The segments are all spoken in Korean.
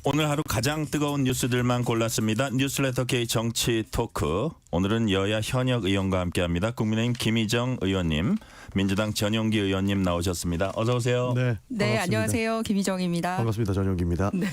오늘 하루 가장 뜨거운 뉴스들만 골랐습니다. 뉴스레터 K 정치 토크. 오늘은 여야 현역 의원과 함께합니다. 국민의힘 김희정 의원님, 민주당 전용기 의원님 나오셨습니다. 어서 오세요. 네, 네, 안녕하세요. 김희정입니다. 반갑습니다. 전용기입니다. 네,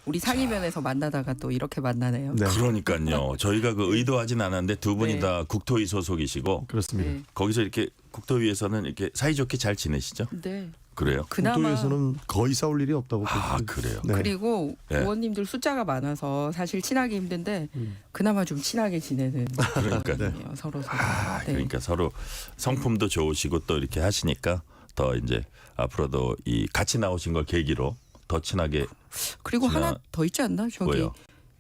우리 상임위원회에서 만나다가 또 이렇게 만나네요. 네, 그러니까요. 저희가 의도하진 않았는데 두 분이 네. 다 국토위 소속이시고 그렇습니다. 네. 거기서 이렇게 국토위에서는 이렇게 사이좋게 잘 지내시죠? 네. 그래요? 그나마 국토위에서는 거의 싸울 일이 없다고 그래요. 네. 그리고 네. 의원님들 숫자가 많아서 사실 친하기 힘든데 그나마 좀 친하게 지내는 그러니까요. 분이에요. 서로. 네. 그러니까 서로 성품도 좋으시고 또 이렇게 하시니까 더 이제 앞으로도 이 같이 나오신 걸 계기로 더 친하게. 그리고 지나- 하나 더 있지 않나? 저기 뭐요?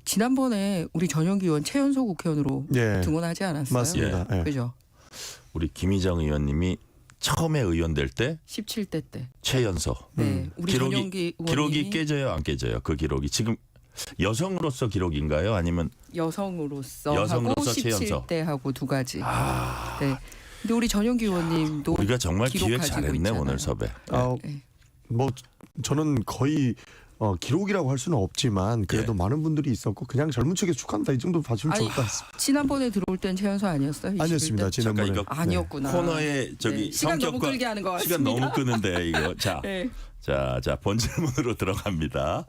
지난번에 우리 전용기 의원 최연소 국회의원으로 예, 등원하지 않았어요? 맞습니다. 예. 그죠? 우리 김희정 의원님이 처음에 의원 될 때 17대 때. 최연소. 네, 우리 전용기 의원님이 기록이 깨져요, 안 깨져요? 그 기록이 지금 여성으로서 기록인가요? 아니면 여성으로서 여성으로서 하고 최연소. 17대 하고 두 가지. 네. 근데 우리 전용기 의원님도 우리가 정말 기획 기록 가지고 잘했네 있잖아요. 오늘 섭외. 네. 뭐 저는 거의 기록이라고 할 수는 없지만 그래도 예. 많은 분들이 있었고 그냥 젊은 층에 축한다 이 정도 봐주면 아니, 좋을 것 같습니다. 지난번에 들어올 땐 최연소 아니었어요? 21대? 아니었습니다. 잠깐 지난번에. 이거 아니었구나. 코너에 저기 네, 시간 너무 성격과 끌게 하는 것 시간 같습니다. 너무 끄는데 이거 자. 네. 자, 본질문으로 들어갑니다.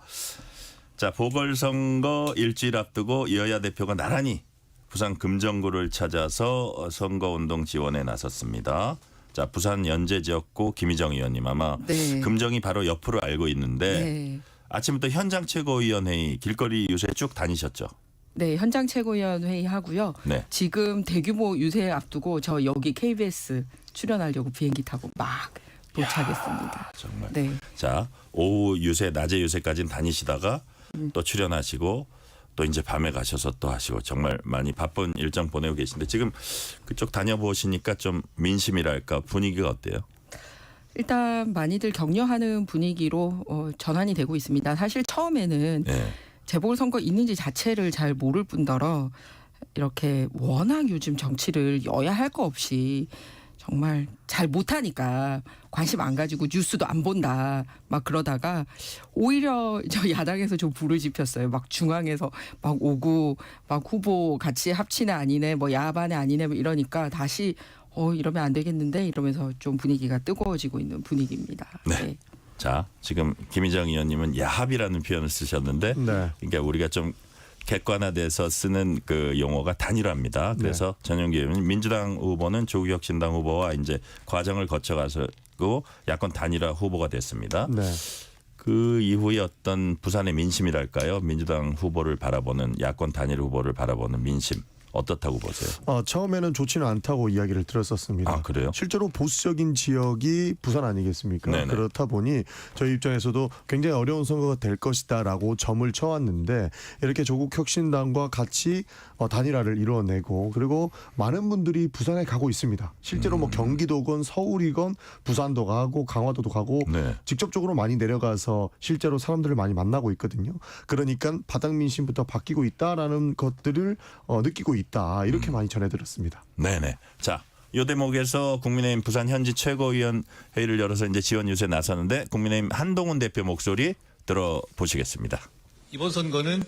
자, 보궐선거 일주일 앞두고 여야 대표가 나란히 부산 금정구를 찾아서 선거운동 지원에 나섰습니다. 자, 부산 연제 지역구 김희정 의원님 아마 네. 금정이 바로 옆으로 알고 있는데 네. 아침부터 현장 최고위원회의 길거리 유세 쭉 다니셨죠? 네, 현장 최고위원 회의 하고요. 네. 지금 대규모 유세 앞두고 저 여기 KBS 출연하려고 비행기 타고 막 도착했습니다. 정말. 네. 자, 오후 유세, 낮에 유세까지는 다니시다가 또 출연하시고 또 이제 밤에 가셔서 또 하시고 정말 많이 바쁜 일정 보내고 계신데 지금 그쪽 다녀보시니까 좀 민심이랄까 분위기가 어때요? 일단 많이들 격려하는 분위기로 전환이 되고 있습니다. 사실 처음에는 네. 재보궐선거 있는지 자체를 잘 모를 뿐더러 이렇게 워낙 요즘 정치를 여야 할 거 없이 정말 잘 못하니까 관심 안 가지고 뉴스도 안 본다 막 그러다가 오히려 저 야당에서 좀 불을 지폈어요. 막 중앙에서 막 오고 막 후보 같이 합치네 아니네 뭐 야반에 아니네 뭐 이러니까 다시 이러면 안 되겠는데 이러면서 좀 분위기가 뜨거워지고 있는 분위기입니다. 네. 자, 지금 김희정 의원님은 야합이라는 표현을 쓰셨는데 네. 그러니까 우리가 좀 객관화돼서 쓰는 그 용어가 단일화입니다. 그래서 전용기 의원님 민주당 후보는 조국혁신당 후보와 이제 과정을 거쳐가지고 야권 단일화 후보가 됐습니다. 네. 그 이후에 어떤 부산의 민심이랄까요? 민주당 후보를 바라보는 야권 단일 후보를 바라보는 민심 어떻다고 보세요? 처음에는 좋지는 않다고 이야기를 들었었습니다. 아, 그래요? 실제로 보수적인 지역이 부산 아니겠습니까? 네네. 그렇다 보니 저희 입장에서도 굉장히 어려운 선거가 될 것이다라고 점을 쳐왔는데 이렇게 조국혁신당과 같이 단일화를 이루어내고 그리고 많은 분들이 부산에 가고 있습니다. 실제로 뭐 경기도건 서울이건 부산도 가고 강화도도 가고 네. 직접적으로 많이 내려가서 실제로 사람들을 많이 만나고 있거든요. 그러니까 바닥 민심부터 바뀌고 있다라는 것들을 느끼고 있다. 이렇게 많이 전해들었습니다. 네네. 자, 이 대목에서 국민의힘 부산 현지 최고위원 회의를 열어서 이제 지원 유세 나섰는데 국민의힘 한동훈 대표 목소리 들어보시겠습니다. 이번 선거는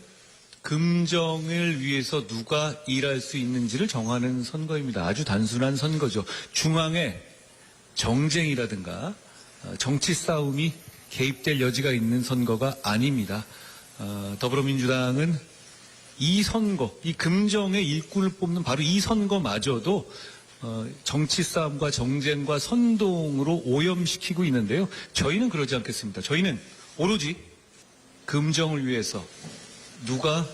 금정을 위해서 누가 일할 수 있는지를 정하는 선거입니다. 아주 단순한 선거죠. 중앙에 정쟁이라든가 정치 싸움이 개입될 여지가 있는 선거가 아닙니다. 더불어민주당은 이 선거, 이 금정의 일꾼을 뽑는 바로 이 선거마저도 정치 싸움과 정쟁과 선동으로 오염시키고 있는데요. 저희는 그러지 않겠습니다. 저희는 오로지 금정을 위해서 누가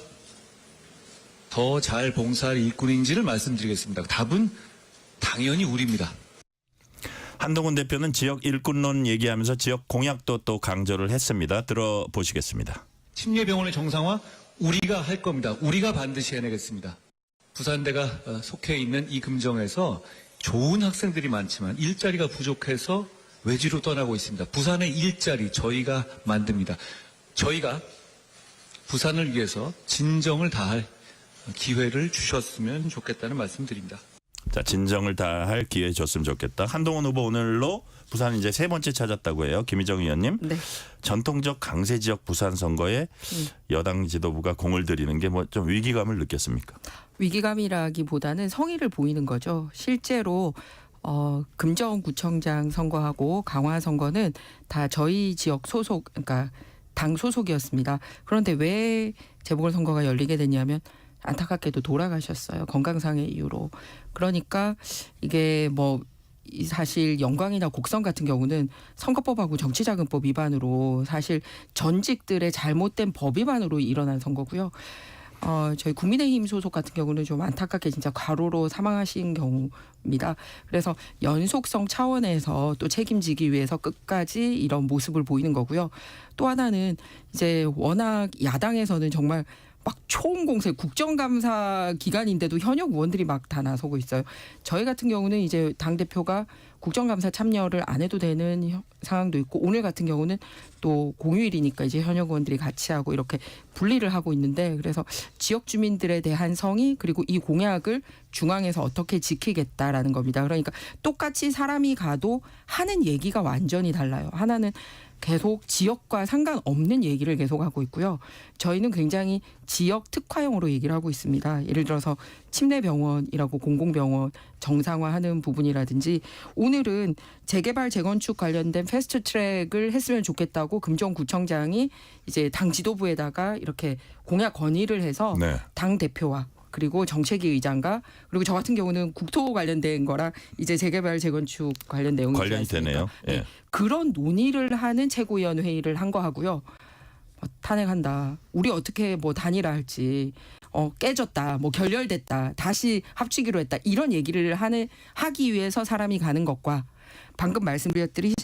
더 잘 봉사할 일꾼인지를 말씀드리겠습니다. 답은 당연히 우리입니다. 한동훈 대표는 지역 일꾼론 얘기하면서 지역 공약도 또 강조를 했습니다. 들어보시겠습니다. 침례병원의 정상화 우리가 할 겁니다. 우리가 반드시 해내겠습니다. 부산대가 속해 있는 이 금정에서 좋은 학생들이 많지만 일자리가 부족해서 외지로 떠나고 있습니다. 부산의 일자리 저희가 만듭니다. 저희가 부산을 위해서 진정을 다할 기회를 주셨으면 좋겠다는 말씀드립니다. 자, 진정을 다할 기회 줬으면 좋겠다. 한동훈 후보 오늘로 부산 이제 세 번째 찾았다고 해요. 김희정 의원님. 네. 전통적 강세 지역 부산 선거에 여당 지도부가 공을 들이는 게 뭐 좀 위기감을 느꼈습니까? 위기감이라기보다는 성의를 보이는 거죠. 실제로 금정구청장 선거하고 강화 선거는 다 저희 지역 소속, 그러니까 당 소속이었습니다. 그런데 왜 재보궐선거가 열리게 됐냐면 안타깝게도 돌아가셨어요. 건강상의 이유로. 그러니까 이게 뭐 사실 영광이나 곡성 같은 경우는 선거법하고 정치자금법 위반으로 사실 전직들의 잘못된 법 위반으로 일어난 선거고요. 저희 국민의힘 소속 같은 경우는 좀 안타깝게 진짜 과로로 사망하신 경우입니다. 그래서 연속성 차원에서 또 책임지기 위해서 끝까지 이런 모습을 보이는 거고요. 또 하나는 이제 워낙 야당에서는 정말 막 초음공세 국정감사 기간인데도 현역 의원들이 막 다 나서고 있어요. 저희 같은 경우는 이제 당대표가 국정감사 참여를 안 해도 되는 상황도 있고 오늘 같은 경우는 또 공휴일이니까 이제 현역 의원들이 같이 하고 이렇게 분리를 하고 있는데 그래서 지역 주민들에 대한 성의 그리고 이 공약을 중앙에서 어떻게 지키겠다라는 겁니다. 그러니까 똑같이 사람이 가도 하는 얘기가 완전히 달라요. 하나는 계속 지역과 상관없는 얘기를 계속 하고 있고요. 저희는 굉장히 지역 특화형으로 얘기를 하고 있습니다. 예를 들어서 침례병원이라고 공공병원 정상화하는 부분이라든지 오늘은 재개발 재건축 관련된 패스트트랙을 했으면 좋겠다고 금정구청장이 이제 당 지도부에다가 이렇게 공약 건의를 해서 네. 당 대표와 그리고 정책위 의장과 그리고 저 같은 경우는 국토 관련된 거랑 이제 재개발 재건축 관련 내용이 관련이 있지 않습니까? 되네요. 예. 네. 그런 논의를 하는 최고위원 회의를 한 거 하고요. 탄핵한다. 우리 어떻게 뭐 단일화할지 깨졌다. 뭐 결렬됐다. 다시 합치기로 했다. 이런 얘기를 하기 위해서 사람이 가는 것과 방금 말씀드렸듯이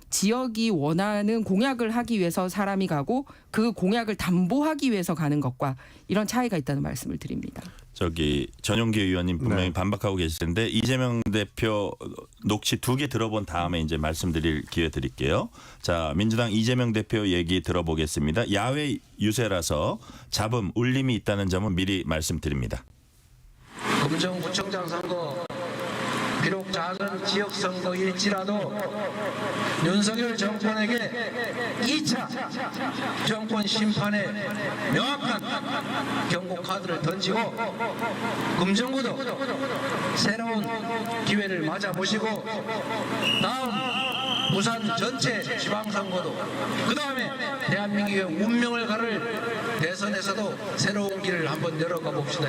지역이 원하는 공약을 하기 위해서 사람이 가고 그 공약을 담보하기 위해서 가는 것과 이런 차이가 있다는 말씀을 드립니다. 저기 전용기 의원님 분명히 네. 반박하고 계실 텐데 이재명 대표 녹취 2개 들어본 다음에 이제 말씀드릴 기회 드릴게요. 자, 민주당 이재명 대표 얘기 들어보겠습니다. 야외 유세라서 잡음, 울림이 있다는 점은 미리 말씀드립니다. 금정구청장 선거 비록 작은 지역 선거일지라도 윤석열 정권에게 2차 정권 심판에 명확한 경고 카드를 던지고 금정구도 새로운 기회를 맞아보시고 다음 부산 전체 지방선거도 그 다음에 대한민국의 운명을 가를 대선에서도 새로운 길을 한번 열어가 봅시다.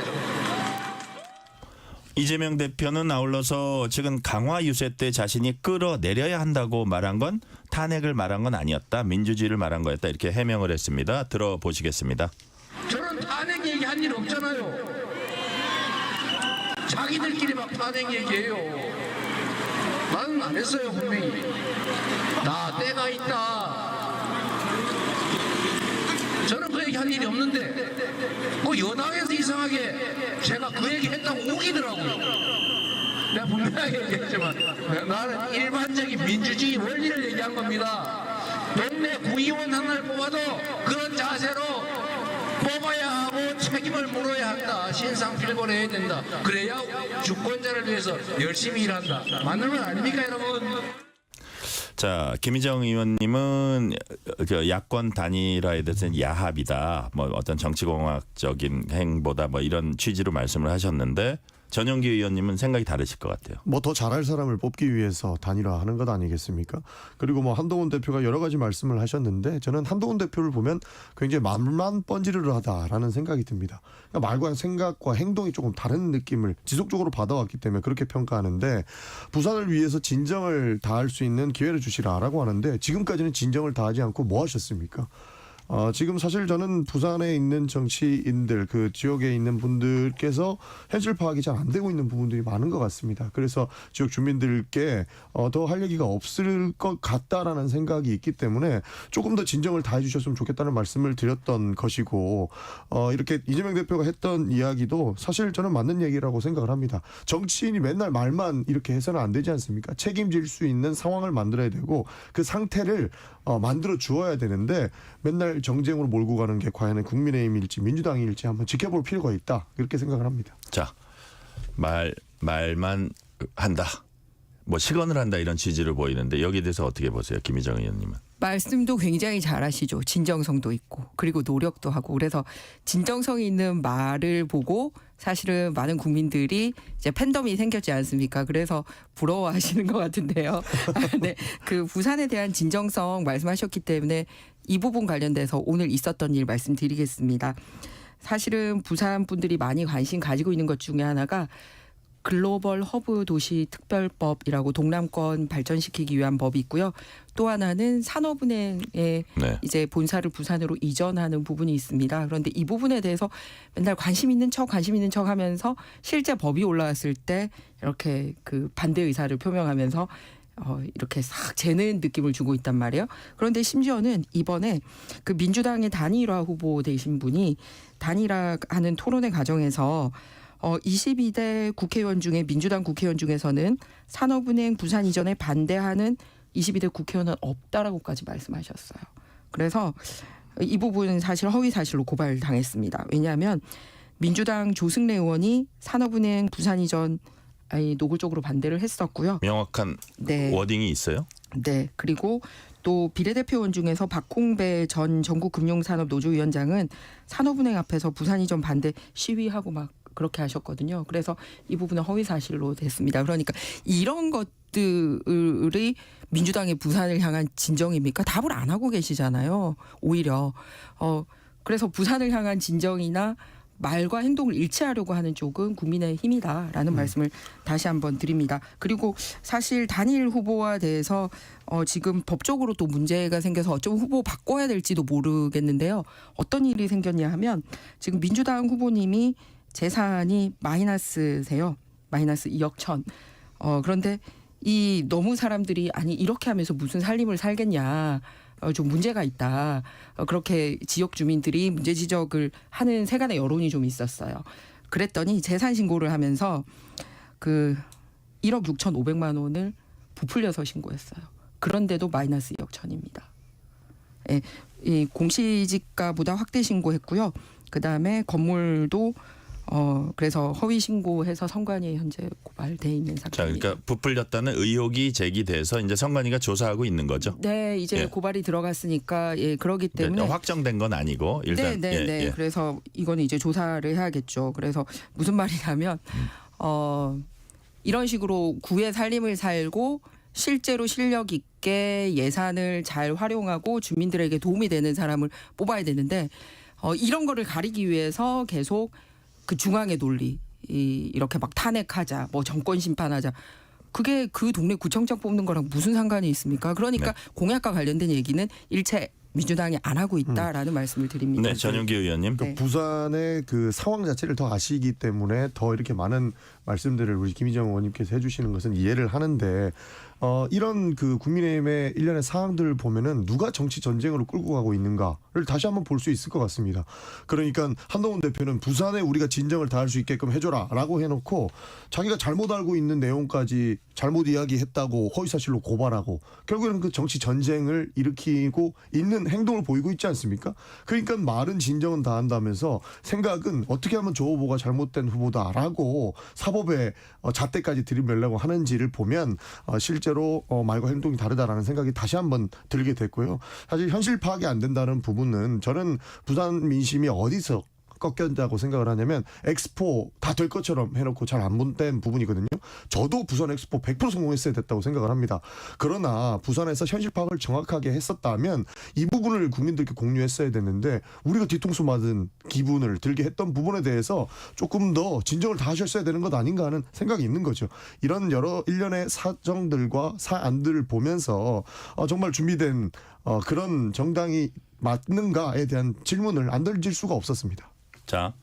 이재명 대표는 아울러서 지금 강화 유세 때 자신이 끌어내려야 한다고 말한 건 탄핵을 말한 건 아니었다. 민주주의를 말한 거였다. 이렇게 해명을 했습니다. 들어보시겠습니다. 저는 탄핵 얘기한 일 없잖아요. 자기들끼리 막 탄핵 얘기해요. 나는 안 했어요 분명히. 나 때가 있다. 저는 그 얘기 한 일이 없는데 그 여당에서 이상하게 제가 그 얘기 했다고 우기더라고요. 내가 분명하게 얘기했지만 나는 일반적인 민주주의 원리를 얘기한 겁니다. 동네 구의원 하나를 뽑아도 그런 자세로 뽑아야 하고 책임을 물어야 한다. 신상필벌해야 된다. 그래야 주권자를 위해서 열심히 일한다. 맞는 건 아닙니까 여러분? 자, 김희정 의원님은 그 야권 단일화에 대해서는 야합이다. 뭐 어떤 정치공학적인 행보다 뭐 이런 취지로 말씀을 하셨는데 전용기 의원님은 생각이 다르실 것 같아요. 뭐 더 잘할 사람을 뽑기 위해서 단일화하는 것 아니겠습니까? 그리고 뭐 한동훈 대표가 여러 가지 말씀을 하셨는데 저는 한동훈 대표를 보면 굉장히 말만 뻔지르르하다라는 생각이 듭니다. 그러니까 말과 생각과 행동이 조금 다른 느낌을 지속적으로 받아왔기 때문에 그렇게 평가하는데 부산을 위해서 진정을 다할 수 있는 기회를 주시라라고 하는데 지금까지는 진정을 다하지 않고 뭐 하셨습니까? 지금 사실 저는 부산에 있는 정치인들 그 지역에 있는 분들께서 현실 파악이 잘 안 되고 있는 부분들이 많은 것 같습니다. 그래서 지역 주민들께 더 할 얘기가 없을 것 같다라는 생각이 있기 때문에 조금 더 진정을 다해 주셨으면 좋겠다는 말씀을 드렸던 것이고 이렇게 이재명 대표가 했던 이야기도 사실 저는 맞는 얘기라고 생각을 합니다. 정치인이 맨날 말만 이렇게 해서는 안 되지 않습니까? 책임질 수 있는 상황을 만들어야 되고 그 상태를 만들어 주어야 되는데 맨날 정쟁으로 몰고 가는 게 과연 국민의힘일지 민주당일지 한번 지켜볼 필요가 있다. 이렇게 생각을 합니다. 자, 말 말만 한다. 뭐 실언을 한다 이런 취지를 보이는데 여기에 대해서 어떻게 보세요, 김희정 의원님은? 말씀도 굉장히 잘하시죠. 진정성도 있고 그리고 노력도 하고 그래서 진정성이 있는 말을 보고 사실은 많은 국민들이 이제 팬덤이 생겼지 않습니까? 그래서 부러워하시는 것 같은데요. 네, 그 부산에 대한 진정성 말씀하셨기 때문에 이 부분 관련돼서 오늘 있었던 일 말씀드리겠습니다. 사실은 부산 분들이 많이 관심 가지고 있는 것 중에 하나가 글로벌 허브 도시 특별법이라고 동남권 발전시키기 위한 법이 있고요. 또 하나는 산업은행의 네. 이제 본사를 부산으로 이전하는 부분이 있습니다. 그런데 이 부분에 대해서 맨날 관심 있는 척 하면서 실제 법이 올라왔을 때 이렇게 그 반대 의사를 표명하면서 이렇게 싹 재는 느낌을 주고 있단 말이에요. 그런데 심지어는 이번에 그 민주당의 단일화 후보 되신 분이 단일화하는 토론회 과정에서 22대 국회의원 중에 민주당 국회의원 중에서는 산업은행 부산 이전에 반대하는 22대 국회의원은 없다라고까지 말씀하셨어요. 그래서 이 부분은 사실 허위 사실로 고발당했습니다. 왜냐하면 민주당 조승래 의원이 산업은행 부산 이전 노골적으로 반대를 했었고요. 명확한 네. 워딩이 있어요? 네. 그리고 또 비례대표 의원 중에서 박홍배 전 전국금융산업노조위원장은 산업은행 앞에서 부산 이전 반대 시위하고 막 그렇게 하셨거든요. 그래서 이 부분은 허위 사실로 됐습니다. 그러니까 이런 것들이 민주당의 부산을 향한 진정입니까? 답을 안 하고 계시잖아요. 오히려 그래서 부산을 향한 진정이나 말과 행동을 일치하려고 하는 쪽은 국민의힘이다라는 말씀을 다시 한번 드립니다. 그리고 사실 단일 후보와 대해서 지금 법적으로 또 문제가 생겨서 어쩌면 후보 바꿔야 될지도 모르겠는데요. 어떤 일이 생겼냐 하면 지금 민주당 후보님이 재산이 마이너스세요. 마이너스 2억 천. 그런데 이 너무 사람들이 아니 이렇게 하면서 무슨 살림을 살겠냐. 좀 문제가 있다. 그렇게 지역 주민들이 문제 지적을 하는 세간의 여론이 좀 있었어요. 그랬더니 재산 신고를 하면서 그 1억 6,500만 원을 부풀려서 신고했어요. 그런데도 마이너스 2억 천입니다. 예, 이 공시지가보다 확대 신고했고요. 그다음에 건물도 그래서 허위 신고해서 선관위에 현재 고발돼 있는 자, 상태입니다. 그러니까 부풀렸다는 의혹이 제기돼서 이제 선관위가 조사하고 있는 거죠. 네, 이제 예. 고발이 들어갔으니까 그러기 때문에 확정된 건 아니고 일단 네. 그래서 이거는 이제 조사를 해야겠죠. 그래서 무슨 말이냐면 이런 식으로 구의 살림을 살고 실제로 실력 있게 예산을 잘 활용하고 주민들에게 도움이 되는 사람을 뽑아야 되는데 이런 거를 가리기 위해서 계속 그 중앙의 논리 이렇게 막 탄핵하자 뭐 정권 심판하자 그게 그 동네 구청장 뽑는 거랑 무슨 상관이 있습니까? 그러니까 공약과 관련된 얘기는 일체 민주당이 안 하고 있다라는 말씀을 드립니다. 네, 전용기 의원님. 네. 부산의 그 상황 자체를 더 아시기 때문에 더 이렇게 많은 말씀들을 우리 김희정 의원님께서 해주시는 것은 이해를 하는데 이런 그 국민의힘의 일련의 사항들을 보면은 누가 정치 전쟁으로 끌고 가고 있는가를 다시 한번 볼 수 있을 것 같습니다. 그러니까 한동훈 대표는 부산에 우리가 진정을 다할 수 있게끔 해줘라라고 해놓고 자기가 잘못 알고 있는 내용까지 잘못 이야기했다고 허위사실로 고발하고 결국에는 그 정치 전쟁을 일으키고 있는 행동을 보이고 있지 않습니까? 그러니까 말은 진정은 다한다면서 생각은 어떻게 하면 조 후보가 잘못된 후보다라고 사법의 잣대까지 들이밀려고 하는지를 보면 실제로 말과 행동이 다르다라는 생각이 다시 한번 들게 됐고요. 사실 현실 파악이 안 된다는 부분은 저는 부산 민심이 어디서 꺾였다고 생각을 하냐면 엑스포 다 될 것처럼 해놓고 잘 안 본된 부분이거든요. 저도 부산 엑스포 100% 성공했어야 됐다고 생각을 합니다. 그러나 부산에서 현실 파악을 정확하게 했었다면 이 부분을 국민들께 공유했어야 됐는데 우리가 뒤통수 맞은 기분을 들게 했던 부분에 대해서 조금 더 진정을 다하셨어야 되는 것 아닌가 하는 생각이 있는 거죠. 이런 여러 일련의 사정들과 사안들을 보면서 정말 준비된 그런 정당이 맞는가에 대한 질문을 안 던질 수가 없었습니다. 자,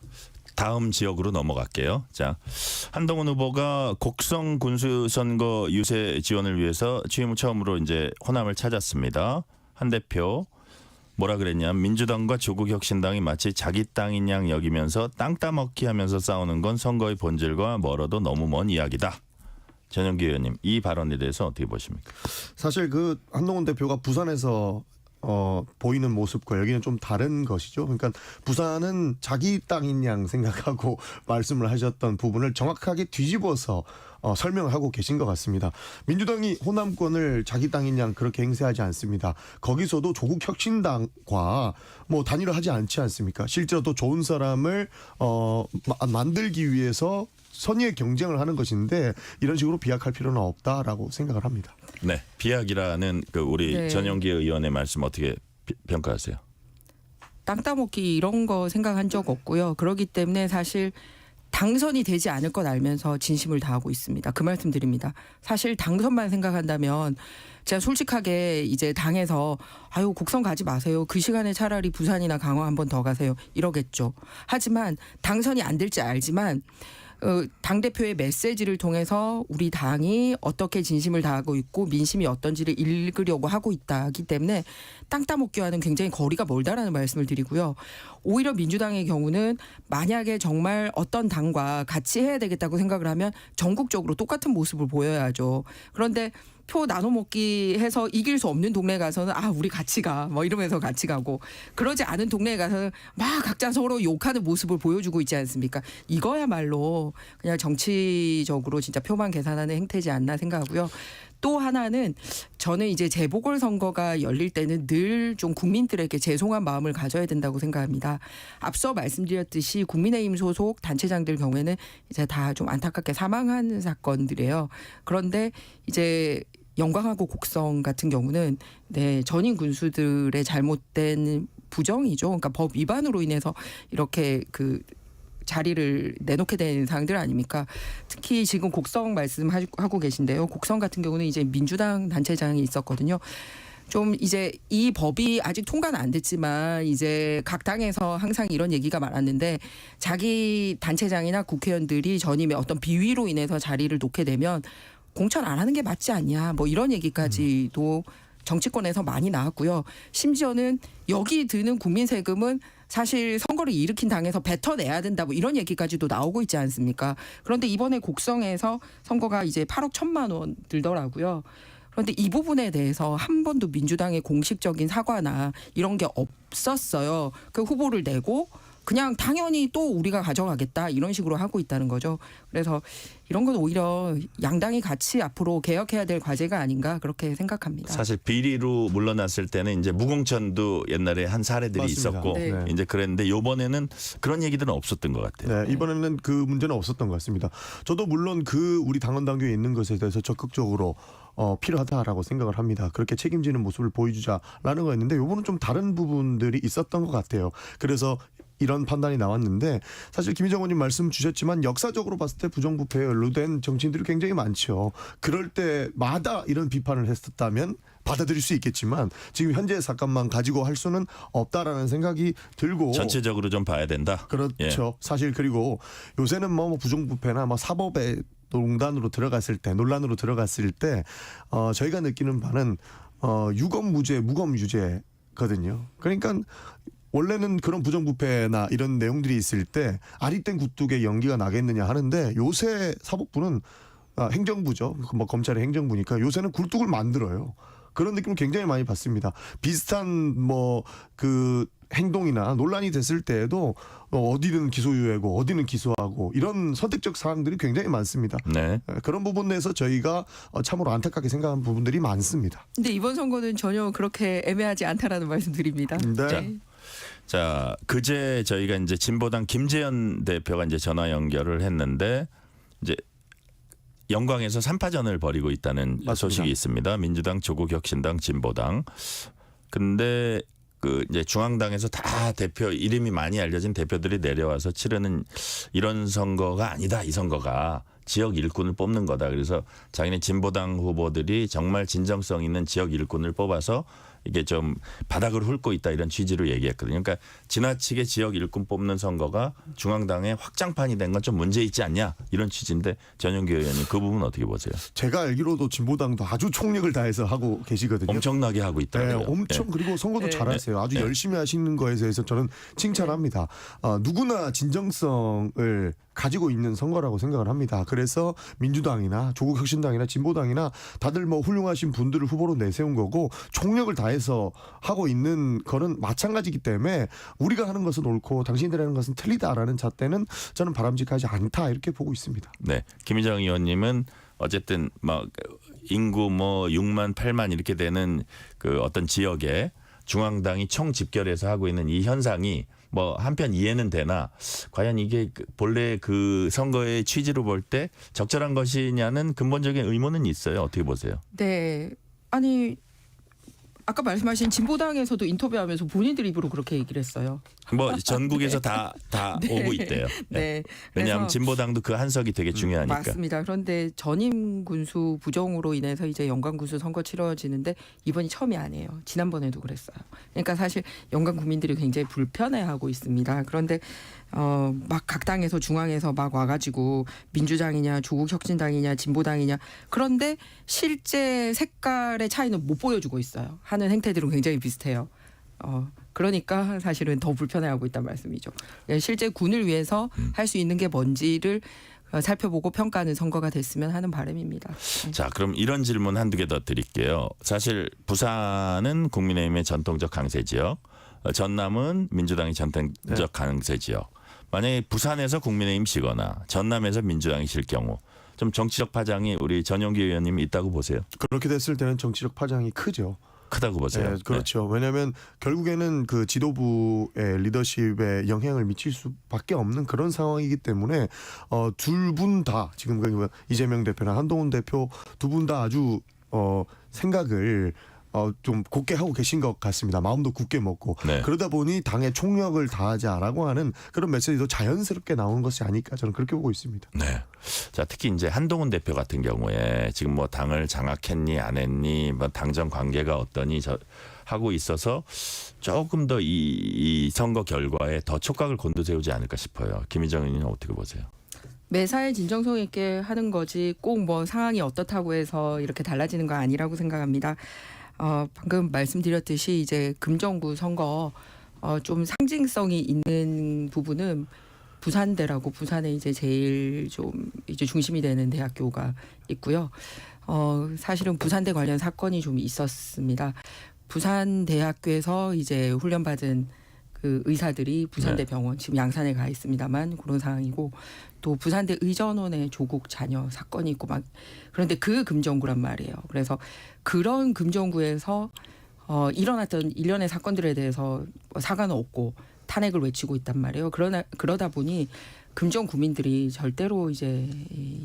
다음 지역으로 넘어갈게요. 자, 한동훈 후보가 곡성 군수선거 유세 지원을 위해서 취임 후 처음으로 이제 호남을 찾았습니다. 한 대표 뭐라 그랬냐면 민주당과 조국혁신당이 마치 자기 땅인 양 여기면서 땅 따먹기 하면서 싸우는 건 선거의 본질과 멀어도 너무 먼 이야기다. 전용기 의원님, 이 발언에 대해서 어떻게 보십니까? 사실 그 한동훈 대표가 부산에서 보이는 모습과 여기는 좀 다른 것이죠. 그러니까 부산은 자기 땅인 양 생각하고 말씀을 하셨던 부분을 정확하게 뒤집어서 설명하고 계신 것 같습니다. 민주당이 호남권을 자기 땅인 양 그렇게 행세하지 않습니다. 거기서도 조국혁신당과 뭐 단일화하지 않지 않습니까? 실제로 또 좋은 사람을 만들기 위해서 선의의 경쟁을 하는 것인데 이런 식으로 비약할 필요는 없다라고 생각을 합니다. 네, 비약이라는 그 우리 네. 전용기 의원의 말씀 어떻게 평가하세요? 땅 따먹기 이런 거 생각한 적 없고요. 그렇기 때문에 사실 당선이 되지 않을 것 알면서 진심을 다하고 있습니다. 그 말씀 드립니다. 사실 당선만 생각한다면 제가 솔직하게 이제 당에서 아유 곡성 가지 마세요. 그 시간에 차라리 부산이나 강화 한 번 더 가세요. 이러겠죠. 하지만 당선이 안 될지 알지만 당대표의 메시지를 통해서 우리 당이 어떻게 진심을 다하고 있고 민심이 어떤지를 읽으려고 하고 있다기 때문에 땅 따먹기와는 굉장히 거리가 멀다라는 말씀을 드리고요. 오히려 민주당의 경우는 만약에 정말 어떤 당과 같이 해야 되겠다고 생각을 하면 전국적으로 똑같은 모습을 보여야죠. 그런데 표 나눠 먹기 해서 이길 수 없는 동네 가서는 아 우리 같이 가 뭐 이러면서 같이 가고 그러지 않은 동네에 가서는 막 각자 서로 욕하는 모습을 보여주고 있지 않습니까? 이거야말로 그냥 정치적으로 진짜 표만 계산하는 행태지 않나 생각하고요. 또 하나는 저는 이제 재보궐선거가 열릴 때는 늘 좀 국민들에게 죄송한 마음을 가져야 된다고 생각합니다. 앞서 말씀드렸듯이 국민의힘 소속 단체장들 경우에는 이제 다 좀 안타깝게 사망한 사건들이에요. 그런데 이제 영광하고 곡성 같은 경우는 네, 전임 군수들의 잘못된 부정이죠. 그러니까 법 위반으로 인해서 이렇게 그 자리를 내놓게 된 상황들 아닙니까? 특히 지금 곡성 말씀하고 계신데요. 곡성 같은 경우는 이제 민주당 단체장이 있었거든요. 좀 이제 이 법이 아직 통과는 안 됐지만 이제 각 당에서 항상 이런 얘기가 많았는데 자기 단체장이나 국회의원들이 전임의 어떤 비위로 인해서 자리를 놓게 되면 공천 안 하는 게 맞지 않냐 뭐 이런 얘기까지도 정치권에서 많이 나왔고요. 심지어는 여기 드는 국민 세금은 사실 선거를 일으킨 당에서 뱉어내야 된다 뭐 이런 얘기까지도 나오고 있지 않습니까? 그런데 이번에 곡성에서 선거가 이제 8억 1천만 원 들더라고요. 그런데 이 부분에 대해서 한 번도 민주당의 공식적인 사과나 이런 게 없었어요. 그 후보를 내고 그냥 당연히 또 우리가 가져가겠다 이런 식으로 하고 있다는 거죠. 그래서 이런 건 오히려 양당이 같이 앞으로 개혁해야 될 과제가 아닌가 그렇게 생각합니다. 사실 비리로 물러났을 때는 이제 무공천도 옛날에 한 사례들이 맞습니다. 있었고 네. 이제 그랬는데 이번에는 그런 얘기들은 없었던 것 같아요. 네, 이번에는 그 문제는 없었던 것 같습니다. 저도 물론 그 우리 당원 당규에 있는 것에 대해서 적극적으로 필요하다라고 생각을 합니다. 그렇게 책임지는 모습을 보여주자라는 거였는데 이번은 좀 다른 부분들이 있었던 것 같아요. 그래서 이런 판단이 나왔는데 사실 김희정 의원님 말씀 주셨지만 역사적으로 봤을 때 부정부패에 연루된 정치인들이 굉장히 많죠. 그럴 때마다 이런 비판을 했었다면 받아들일 수 있겠지만 지금 현재 사건만 가지고 할 수는 없다라는 생각이 들고 전체적으로 좀 봐야 된다. 그렇죠. 예. 사실 그리고 요새는 뭐 부정부패나 뭐 사법에 농단으로 들어갔을 때 논란으로 들어갔을 때 저희가 느끼는 바는 유검무죄 무검유죄거든요. 그러니까 원래는 그런 부정부패나 이런 내용들이 있을 때 아리땡 굴뚝에 연기가 나겠느냐 하는데 요새 사법부는 행정부죠. 뭐 검찰의 행정부니까 요새는 굴뚝을 만들어요. 그런 느낌을 굉장히 많이 받습니다. 비슷한 뭐 그 행동이나 논란이 됐을 때에도 어디는 기소유예고 어디는 기소하고 이런 선택적 사항들이 굉장히 많습니다. 네. 그런 부분에서 저희가 참으로 안타깝게 생각하는 부분들이 많습니다. 근데 이번 선거는 전혀 그렇게 애매하지 않다라는 말씀드립니다. 네. 자, 그제 저희가 이제 진보당 김재현 대표가 이제 전화 연결을 했는데 이제 영광에서 3파전을 벌이고 있다는 맞습니다. 소식이 있습니다. 민주당, 조국혁신당, 진보당. 근데 그 이제 중앙당에서 다 대표 이름이 많이 알려진 대표들이 내려와서 치르는 이런 선거가 아니다. 이 선거가 지역 일꾼을 뽑는 거다. 그래서 자기네 진보당 후보들이 정말 진정성 있는 지역 일꾼을 뽑아서 이게 좀 바닥을 훑고 있다 이런 취지로 얘기했거든요. 그러니까 지나치게 지역 일꾼 뽑는 선거가 중앙당의 확장판이 된 건 좀 문제 있지 않냐 이런 취지인데 전용기 의원님 그 부분 어떻게 보세요? 제가 알기로도 진보당도 아주 총력을 다해서 하고 계시거든요. 엄청나게 하고 있다. 네, 그래요. 엄청 그리고 선거도 네. 잘하세요. 아주 네. 열심히 하시는 거에 대해서 저는 칭찬합니다. 누구나 진정성을 가지고 있는 선거라고 생각을 합니다. 그래서 민주당이나 조국혁신당이나 진보당이나 다들 뭐 훌륭하신 분들을 후보로 내세운 거고 총력을 다해 다해서 하고 있는 거는 마찬가지이기 때문에 우리가 하는 것은 옳고 당신들이 하는 것은 틀리다라는 잣대는 저는 바람직하지 않다 이렇게 보고 있습니다. 네, 김희정 의원님은 어쨌든 막 인구 뭐 6만 8만 이렇게 되는 그 어떤 지역에 중앙당이 총 집결해서 하고 있는 이 현상이 뭐 한편 이해는 되나 과연 이게 본래 그 선거의 취지로 볼 때 적절한 것이냐는 근본적인 의문은 있어요. 어떻게 보세요? 네. 아니 아까 말씀하신 진보당에서도 인터뷰하면서 본인들 입으로 그렇게 얘기를 했어요. 뭐 전국에서 다 오고 있대요. 네. 왜냐하면 그래서 진보당도 그 한석이 되게 중요하니까. 맞습니다. 그런데 전임 군수 부정으로 인해서 이제 연간 군수 선거 치러지는데 이번이 처음이 아니에요. 지난번에도 그랬어요. 그러니까 사실 연간 국민들이 굉장히 불편해하고 있습니다. 그런데 막 각 당에서 중앙에서 막 와가지고 민주당이냐 조국혁신당이냐 진보당이냐 그런데 실제 색깔의 차이는 못 보여주고 있어요. 하는 행태들은 굉장히 비슷해요. 그러니까 사실은 더 불편해하고 있다는 말씀이죠. 실제 군을 위해서 할 수 있는 게 뭔지를 살펴보고 평가하는 선거가 됐으면 하는 바람입니다. 자, 그럼 이런 질문 한두 개 더 드릴게요. 사실 부산은 국민의힘의 전통적 강세 지역, 전남은 민주당의 전통적 강세 지역. 만약에 부산에서 국민의힘 지거나 전남에서 민주당이 질 경우 좀 정치적 파장이 우리 전용기 의원님이 있다고 보세요? 그렇게 됐을 때는 정치적 파장이 크죠. 크다고 보세요? 네, 그렇죠. 왜냐하면 결국에는 그 지도부의 리더십에 영향을 미칠 수밖에 없는 그런 상황이기 때문에 둘 분 다 지금 이재명 대표나 한동훈 대표 두 분 다 아주 생각을 좀 굳게 하고 계신 것 같습니다. 마음도 굳게 먹고 네. 그러다 보니 당의 총력을 다하자라고 하는 그런 메시지도 자연스럽게 나오는 것이 아닐까 저는 그렇게 보고 있습니다. 네. 자, 특히 이제 한동훈 대표 같은 경우에 지금 뭐 당을 장악했니 안 했니 뭐 당정 관계가 어떠니 하고 있어서 조금 더 이 선거 결과에 더 촉각을 곤두세우지 않을까 싶어요. 김희정 의원님 어떻게 보세요? 매사에 진정성 있게 하는 거지 꼭 뭐 상황이 어떻다고 해서 이렇게 달라지는 거 아니라고 생각합니다. 방금 말씀드렸듯이 이제 금정구 선거 좀 상징성이 있는 부분은 부산대라고 부산에 이제 제일 좀 이제 중심이 되는 대학교가 있고요. 사실은 부산대 관련 사건이 좀 있었습니다. 부산대학교에서 이제 훈련받은 그 의사들이 부산대 병원 지금 양산에 가 있습니다만 그런 상황이고 또 부산대 의전원의 조국 자녀 사건이 있고 막 그런데 그 금정구란 말이에요. 그래서 그런 금정구에서 일어났던 일련의 사건들에 대해서 사과는 없고 탄핵을 외치고 있단 말이에요. 그러다 보니 금정 구민들이 절대로 이제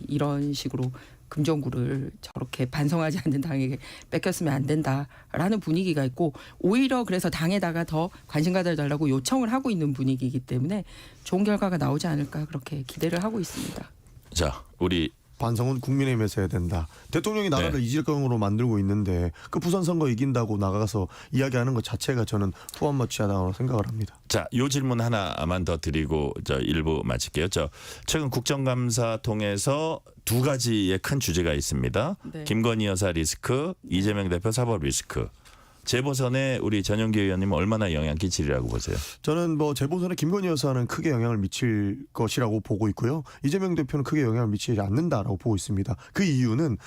이런 식으로 금정구를 저렇게 반성하지 않는 당에게 뺏겼으면 안 된다라는 분위기가 있고 오히려 그래서 당에다가 더 관심 가져달라고 요청을 하고 있는 분위기이기 때문에 좋은 결과가 나오지 않을까 그렇게 기대를 하고 있습니다. 자, 우리 반성은 국민의힘에서 해야 된다. 대통령이 나라를 이질강으로 만들고 있는데 그 부산 선거 이긴다고 나가서 이야기하는 것 자체가 저는 후한무치하다고 생각을 합니다. 자, 요 질문 하나만 더 드리고 저 일부 마칠게요. 최근 국정감사 통해서 두 가지의 큰 주제가 있습니다. 네. 김건희 여사 리스크, 이재명 대표 사법 리스크. 재보선에 우리 전용기 의원님은 얼마나 영향 끼치리라고 보세요? 저는 뭐 재보선에 김건희 여사는 크게 영향을 미칠 것이라고 보고 있고요. 이재명 대표는 크게 영향을 미치지 않는다라고 보고 있습니다. 그 이유는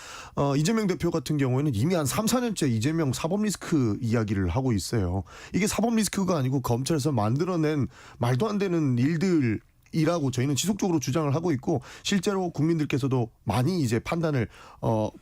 이재명 대표 같은 경우에는 이미 한 3, 4년째 이재명 사법 리스크 이야기를 하고 있어요. 이게 사법 리스크가 아니고 검찰에서 만들어낸 말도 안 되는 일들 이라고 저희는 지속적으로 주장을 하고 있고 실제로 국민들께서도 많이 이제 판단을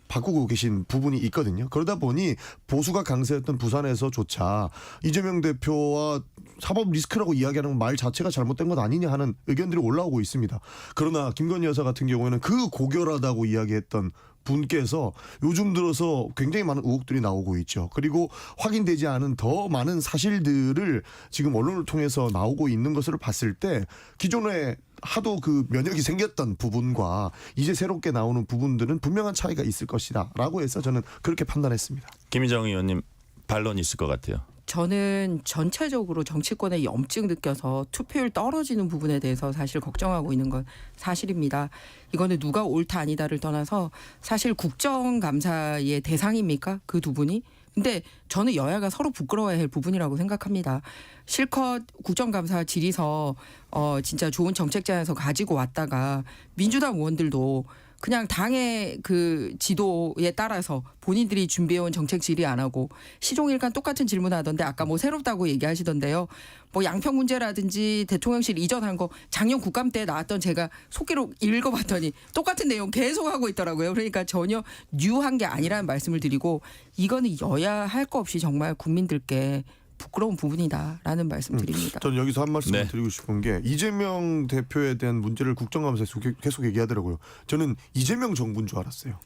바꾸고 계신 부분이 있거든요. 그러다 보니 보수가 강세였던 부산에서조차 이재명 대표와 사법 리스크라고 이야기하는 말 자체가 잘못된 것 아니냐 하는 의견들이 올라오고 있습니다. 그러나 김건희 여사 같은 경우에는 그 고결하다고 이야기했던 분께서 요즘 들어서 굉장히 많은 의혹들이 나오고 있죠. 그리고 확인되지 않은 더 많은 사실들을 지금 언론을 통해서 나오고 있는 것을 봤을 때 기존에 하도 그 면역이 생겼던 부분과 이제 새롭게 나오는 부분들은 분명한 차이가 있을 것이다 라고 해서 저는 그렇게 판단했습니다. 김희정 의원님 반론 있을 것 같아요. 저는 전체적으로 정치권의 염증 느껴서 투표율 떨어지는 부분에 대해서 사실 걱정하고 있는 건 사실입니다. 이거는 누가 옳다 아니다를 떠나서 사실 국정감사의 대상입니까? 그 두 분이? 근데 저는 여야가 서로 부끄러워야 할 부분이라고 생각합니다. 실컷 국정감사 질의서 진짜 좋은 정책 제안서 가지고 왔다가 민주당 의원들도 그냥 당의 그 지도에 따라서 본인들이 준비해온 정책 질의 안 하고 시종일관 똑같은 질문하던데 아까 뭐 새롭다고 얘기하시던데요. 뭐 양평 문제라든지 대통령실 이전한 거 작년 국감 때 나왔던 제가 속기록 읽어봤더니 똑같은 내용 계속 하고 있더라고요. 그러니까 전혀 뉴한 게 아니라는 말씀을 드리고 이거는 여야 할 거 없이 정말 국민들께 부끄러운 부분이다라는 말씀드립니다. 저는 여기서 한 말씀 네. 드리고 싶은 게 이재명 대표에 대한 문제를 국정감사에서 계속 얘기하더라고요. 저는 이재명 정부인 줄 알았어요.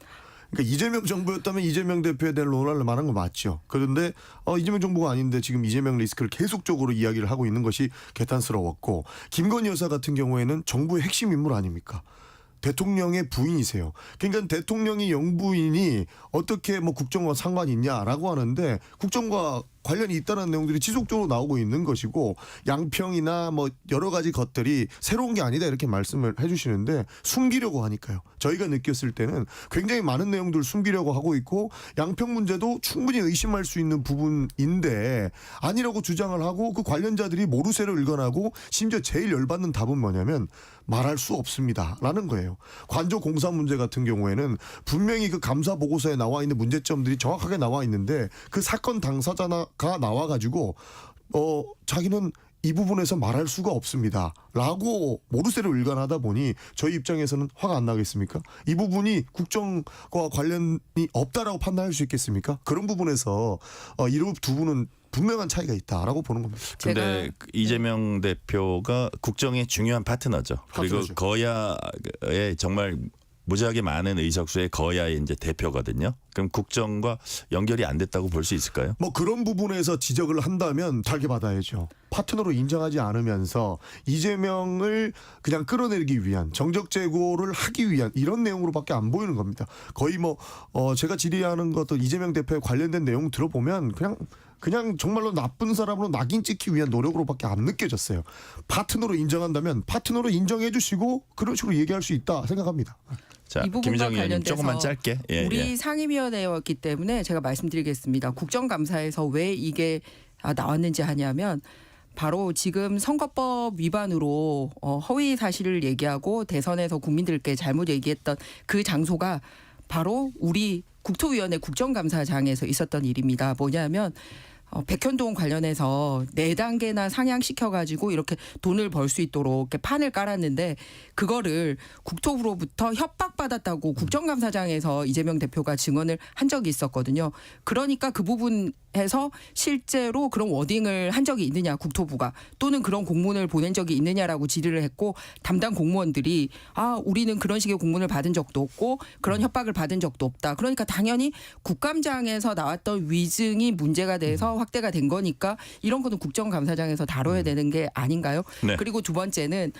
그러니까 이재명 정부였다면 이재명 대표에 대한 논란을 말한 거 맞죠. 그런데 이재명 정부가 아닌데 지금 이재명 리스크를 계속적으로 이야기를 하고 있는 것이 개탄스러웠고 김건희 여사 같은 경우에는 정부의 핵심 인물 아닙니까? 대통령의 부인이세요. 그러니까 대통령이 영부인이 어떻게 뭐 국정과 상관이 있냐라고 하는데 국정과 관련이 있다는 내용들이 지속적으로 나오고 있는 것이고 양평이나 뭐 여러 가지 것들이 새로운 게 아니다 이렇게 말씀을 해주시는데 숨기려고 하니까요. 저희가 느꼈을 때는 굉장히 많은 내용들을 숨기려고 하고 있고 양평 문제도 충분히 의심할 수 있는 부분인데 아니라고 주장을 하고 그 관련자들이 모르쇠를 일관하고 심지어 제일 열받는 답은 뭐냐면 말할 수 없습니다라는 거예요. 관저 공사 문제 같은 경우에는 분명히 그 감사 보고서에 나와 있는 문제점들이 정확하게 나와 있는데 그 사건 당사자가 나와가지고 자기는 이 부분에서 말할 수가 없습니다라고 모르쇠를 일관하다 보니 저희 입장에서는 화가 안 나겠습니까? 이 부분이 국정과 관련이 없다라고 판단할 수 있겠습니까? 그런 부분에서 이 두 분은 분명한 차이가 있다라고 보는 겁니다. 근데 이재명 대표가 국정의 중요한 파트너죠. 그리고 파트너죠. 거야의 정말 무지하게 많은 의석수의 거야의 이제 대표거든요. 그럼 국정과 연결이 안 됐다고 볼 수 있을까요? 뭐 그런 부분에서 지적을 한다면 달게 받아야죠. 파트너로 인정하지 않으면서 이재명을 그냥 끌어내리기 위한 정적 제고를 하기 위한 이런 내용으로밖에 안 보이는 겁니다. 거의 뭐 제가 질의하는 것도 이재명 대표에 관련된 내용 들어보면 그냥 정말로 나쁜 사람으로 낙인 찍기 위한 노력으로밖에 안 느껴졌어요. 파트너로 인정한다면 파트너로 인정해 주시고 그런 식으로 얘기할 수 있다 생각합니다. 자, 이 부분과 김정희 의원님 관련돼서 조금만 짧게. 예, 우리 예. 상임위원회였기 때문에 제가 말씀드리겠습니다. 국정감사에서 왜 이게 나왔는지 하냐면 바로 지금 선거법 위반으로 허위 사실을 얘기하고 대선에서 국민들께 잘못 얘기했던 그 장소가 바로 우리 국토위원회 국정감사장에서 있었던 일입니다. 뭐냐면 백현동 관련해서 4단계나 상향시켜가지고 이렇게 돈을 벌 수 있도록 이렇게 판을 깔았는데 그거를 국토부로부터 협박받았다고 국정감사장에서 이재명 대표가 증언을 한 적이 있었거든요. 그러니까 그 부분에서 실제로 그런 워딩을 한 적이 있느냐 국토부가 또는 그런 공문을 보낸 적이 있느냐라고 질의를 했고 담당 공무원들이 우리는 그런 식의 공문을 받은 적도 없고 그런 협박을 받은 적도 없다. 그러니까 당연히 국감장에서 나왔던 위증이 문제가 돼서 확대가 된 거니까 이런 거는 국정감사장에서 다뤄야 되는 게 아닌가요? 네. 그리고 두 번째는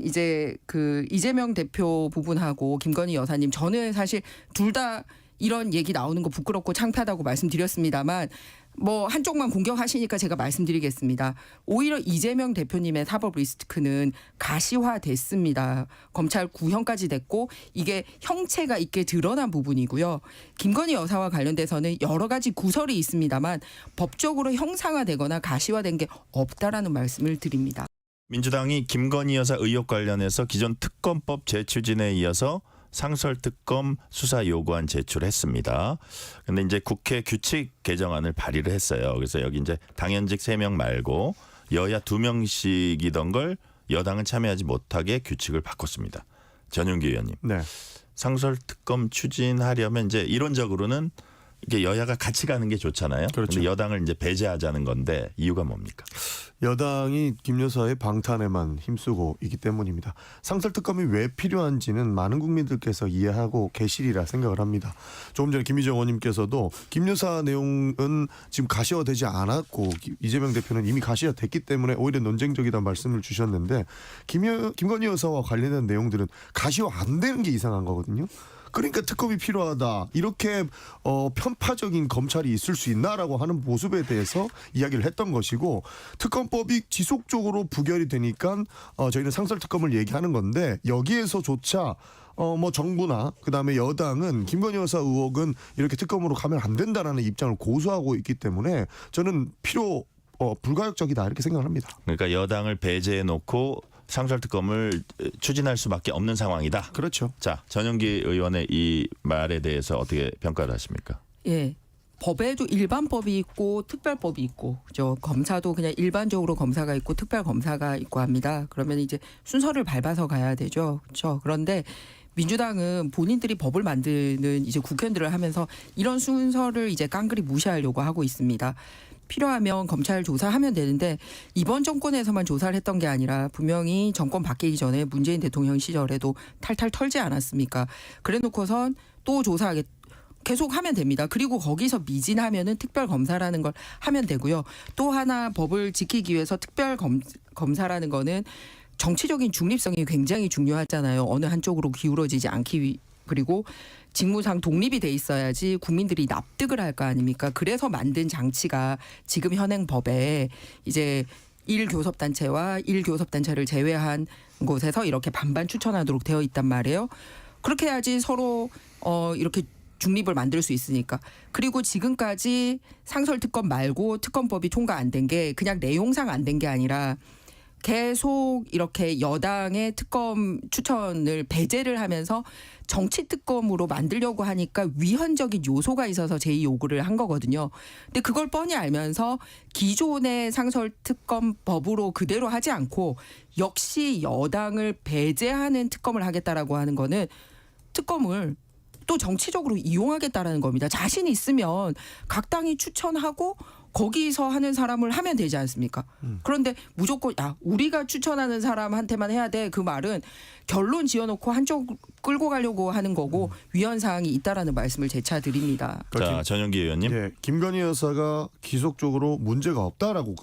이제 그 이재명 대표 부분하고 김건희 여사님 저는 사실 둘 다 이런 얘기 나오는 거 부끄럽고 창피하다고 말씀드렸습니다만 뭐 한쪽만 공격하시니까 제가 말씀드리겠습니다. 오히려 이재명 대표님의 사법 리스크는 가시화됐습니다. 검찰 구형까지 됐고 이게 형체가 있게 드러난 부분이고요. 김건희 여사와 관련돼서는 여러 가지 구설이 있습니다만 법적으로 형상화되거나 가시화된 게 없다라는 말씀을 드립니다. 민주당이 김건희 여사 의혹 관련해서 기존 특검법 재추진에 이어서 상설특검 수사 요구안 제출했습니다. 근데 이제 국회 규칙 개정안을 발의를 했어요. 그래서 여기 이제 당연직 3명 말고 여야 2명씩이던 걸 여당은 참여하지 못하게 규칙을 바꿨습니다. 전용기 의원님. 네. 상설특검 추진하려면 이제 이론적으로는 이게 여야가 같이 가는 게 좋잖아요. 그렇죠. 근데 여당을 이제 배제하자는 건데 이유가 뭡니까? 여당이 김 여사의 방탄에만 힘쓰고 있기 때문입니다. 상설특검이 왜 필요한지는 많은 국민들께서 이해하고 계시리라 생각을 합니다. 조금 전에 김희정 의원님께서도 김 여사 내용은 지금 가시화되지 않았고 이재명 대표는 이미 가시화됐기 때문에 오히려 논쟁적이다 말씀을 주셨는데 김건희 여사와 관련된 내용들은 가시화 안 되는 게 이상한 거거든요. 그러니까 특검이 필요하다. 이렇게 편파적인 검찰이 있을 수 있나라고 하는 모습에 대해서 이야기를 했던 것이고 특검법이 지속적으로 부결이 되니까 저희는 상설특검을 얘기하는 건데 여기에서조차 뭐 정부나 그다음에 여당은 김건희 여사 의혹은 이렇게 특검으로 가면 안 된다라는 입장을 고수하고 있기 때문에 저는 불가역적이다 이렇게 생각을 합니다. 그러니까 여당을 배제해 놓고 상설특검을 추진할 수밖에 없는 상황이다. 그렇죠. 자, 전용기 의원의 이 말에 대해서 어떻게 평가를 하십니까? 예. 법에도 일반법이 있고 특별법이 있고, 그죠? 검사도 그냥 일반적으로 검사가 있고 특별 검사가 있고 합니다. 그러면 이제 순서를 밟아서 가야 되죠. 그렇죠? 그런데 민주당은 본인들이 법을 만드는 이제 국회의원들을 하면서 이런 순서를 이제 깡그리 무시하려고 하고 있습니다. 필요하면 검찰 조사하면 되는데 이번 정권에서만 조사를 했던 게 아니라 분명히 정권 바뀌기 전에 문재인 대통령 시절에도 탈탈 털지 않았습니까? 그래놓고선 또 조사하겠. 계속 하면 됩니다. 그리고 거기서 미진하면은 특별 검사라는 걸 하면 되고요. 또 하나 법을 지키기 위해서 특별 검사라는 거는 정치적인 중립성이 굉장히 중요하잖아요. 어느 한쪽으로 기울어지지 않기 위해. 그리고 직무상 독립이 돼 있어야지 국민들이 납득을 할 거 아닙니까? 그래서 만든 장치가 지금 현행 법에 이제 1교섭단체와 1교섭단체를 제외한 곳에서 이렇게 반반 추천하도록 되어 있단 말이에요. 그렇게 해야지 서로 이렇게 중립을 만들 수 있으니까. 그리고 지금까지 상설특검 말고 특검법이 통과 안 된 게 그냥 내용상 안 된 게 아니라 계속 이렇게 여당의 특검 추천을 배제를 하면서 정치특검으로 만들려고 하니까 위헌적인 요소가 있어서 제의 요구를 한 거거든요. 근데 그걸 뻔히 알면서 기존의 상설특검법으로 그대로 하지 않고 역시 여당을 배제하는 특검을 하겠다라고 하는 거는 특검을 또 정치적으로 이용하겠다라는 겁니다. 자신 있으면 각 당이 추천하고 거기서 하는 사람을 하면 되지 않습니까? 그런데 무조건 우리가 추천하는 사람한테만 해야 돼. 그 말은 결론 지어놓고 한쪽 끌고 가려고 하는 거고 위헌 사항이 있다라는 말씀을 재차 드립니다. 자, 전용기 의원님. 예, 김건희 여사가 기속적으로 문제가 없다라고